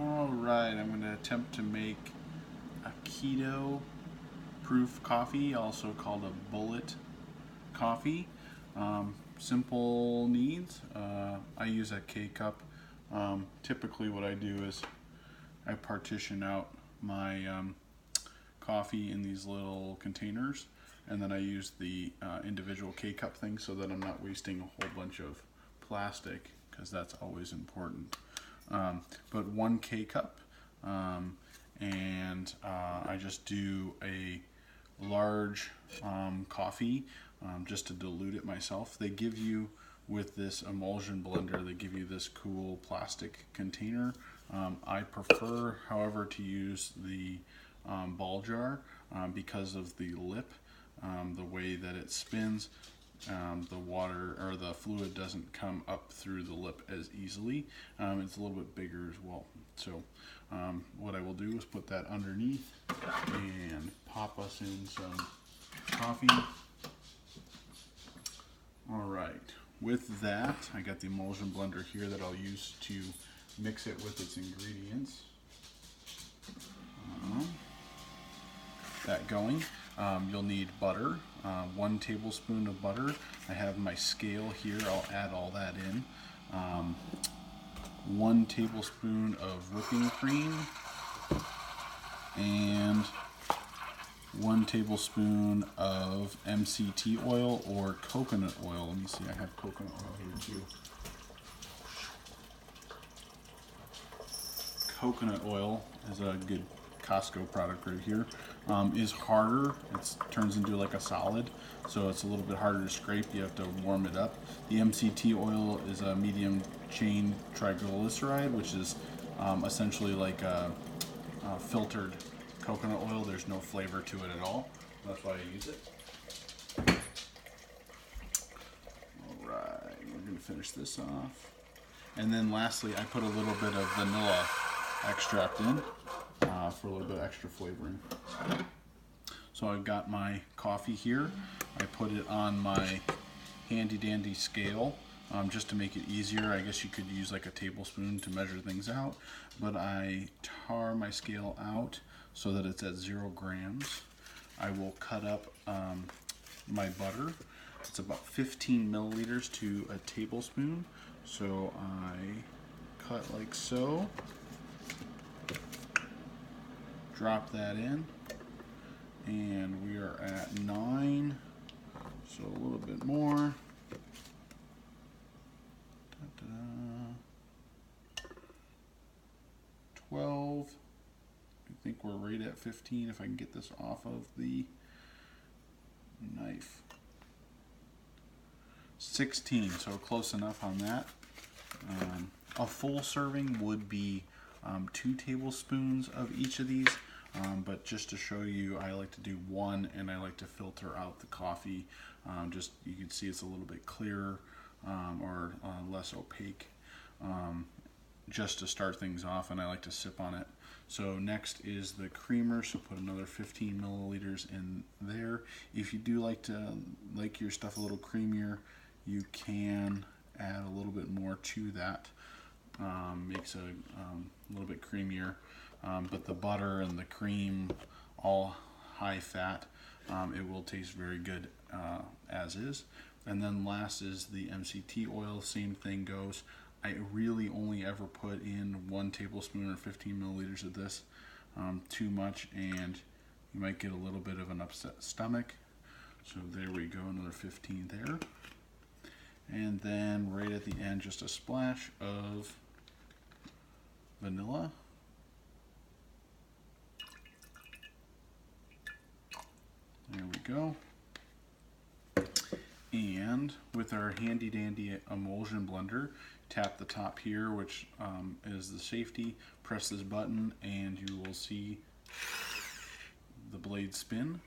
Alright, I'm going to attempt to make a Keto Proof Coffee, also called a bullet coffee. Simple needs. I use a K-cup. Typically what I do is I partition out my coffee in these little containers, and then I use the individual K-cup thing so that I'm not wasting a whole bunch of plastic, because that's always important. But one K-cup, and I just do a large coffee just to dilute it myself. They give you, with this emulsion blender, they give you this cool plastic container. I prefer, however, to use the ball jar because of the lip, the way that it spins. The water or the fluid doesn't come up through the lip as easily. It's a little bit bigger as well. So what I will do is put that underneath and pop us in some coffee. Alright, with that, I got the emulsion blender here that I'll use to mix it with its ingredients. That going. You'll need butter, 1 tablespoon of butter. I have my scale here, I'll add all that in. 1 tablespoon of whipping cream, and 1 tablespoon of MCT oil or coconut oil. Let me see, I have coconut oil here too. Coconut oil is a good Costco product right here. Is harder. It turns into like a solid, so it's a little bit harder to scrape. You have to warm it up. The MCT oil is a medium chain triglyceride, which is essentially like a filtered coconut oil. There's no flavor to it at all. That's why I use it. Alright, we're going to finish this off. And then lastly, I put a little bit of vanilla extract in for a little bit of extra flavoring. So I've got my coffee here. I put it on my handy dandy scale just to make it easier. I guess you could use like a tablespoon to measure things out, but I tar my scale out so that it's at 0 grams. I will cut up my butter. It's about 15 milliliters to a tablespoon. So I cut like so. Drop that in, and we are at 9, so a little bit more. 12. I think we're right at 15 if I can get this off of the knife. 16, so close enough on that. A full serving would be 2 tablespoons of each of these. But just to show you, I like to do 1, and I like to filter out the coffee. Just you can see it's a little bit clearer or less opaque, just to start things off, and I like to sip on it. So next is the creamer, so put another 15 milliliters in there. If you do like your stuff a little creamier, you can add a little bit more to that. Makes a little bit creamier. But the butter and the cream, all high fat, it will taste very good as is. And then last is the MCT oil, same thing goes. I really only ever put in 1 tablespoon or 15 milliliters of this. Too much, and you might get a little bit of an upset stomach. So there we go, another 15 there. And then right at the end, just a splash of vanilla. There we go. And with our handy dandy emulsion blender, tap the top here, which is the safety, press this button, and you will see the blade spin.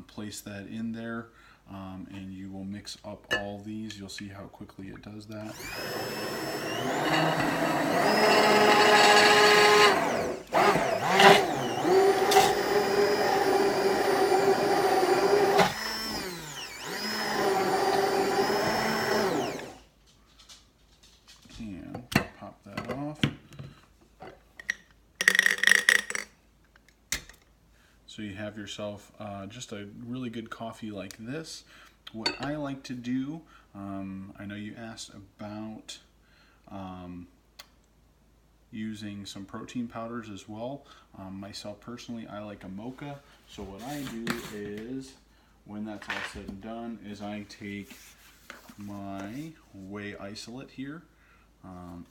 Place that in there, and you will mix up all these. You'll see how quickly it does that. And pop that off. So you have yourself just a really good coffee like this. What I like to do, I know you asked about using some protein powders as well. Myself personally, I like a mocha. So what I do is, when that's all said and done, is I take my whey isolate here,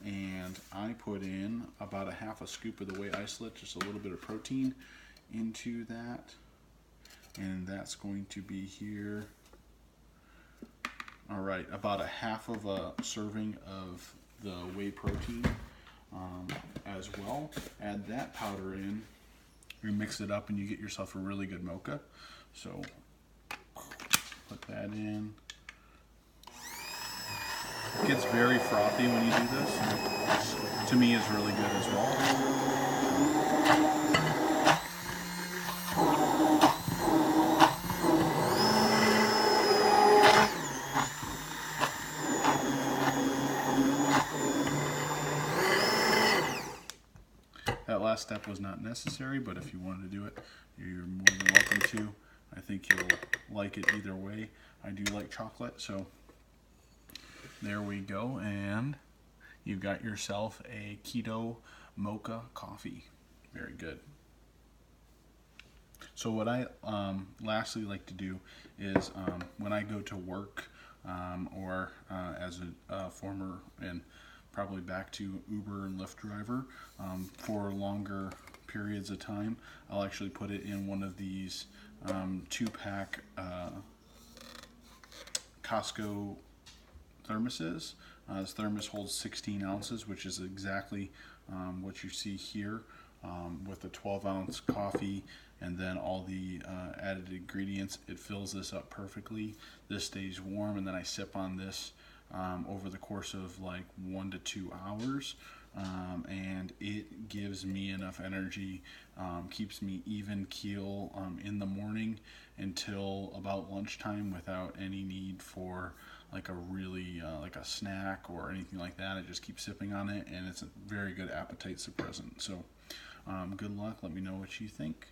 and I put in about a half a scoop of the whey isolate, just a little bit of protein into that, and that's going to be here. All right, about a half of a serving of the whey protein as well. Add that powder in, you mix it up, and you get yourself a really good mocha. So put that in. It gets very frothy when you do this, which to me is really good as well. That last step was not necessary, but if you wanted to do it, you're more than welcome to. I think you'll like it either way. I do like chocolate, so there we go, and you've got yourself a keto mocha coffee. Very good. So what I lastly like to do is when I go to work or as a former and probably back to Uber and Lyft driver for longer periods of time, I'll actually put it in one of these 2-pack Costco thermoses. This thermos holds 16 ounces, which is exactly what you see here, with a 12-ounce coffee and then all the added ingredients. It fills this up perfectly. This stays warm, and then I sip on this over the course of like 1 to 2 hours, and it gives me enough energy, keeps me even keel in the morning until about lunchtime without any need for like a really like a snack or anything like that. I just keep sipping on it, and it's a very good appetite suppressant. So good luck. Let me know what you think.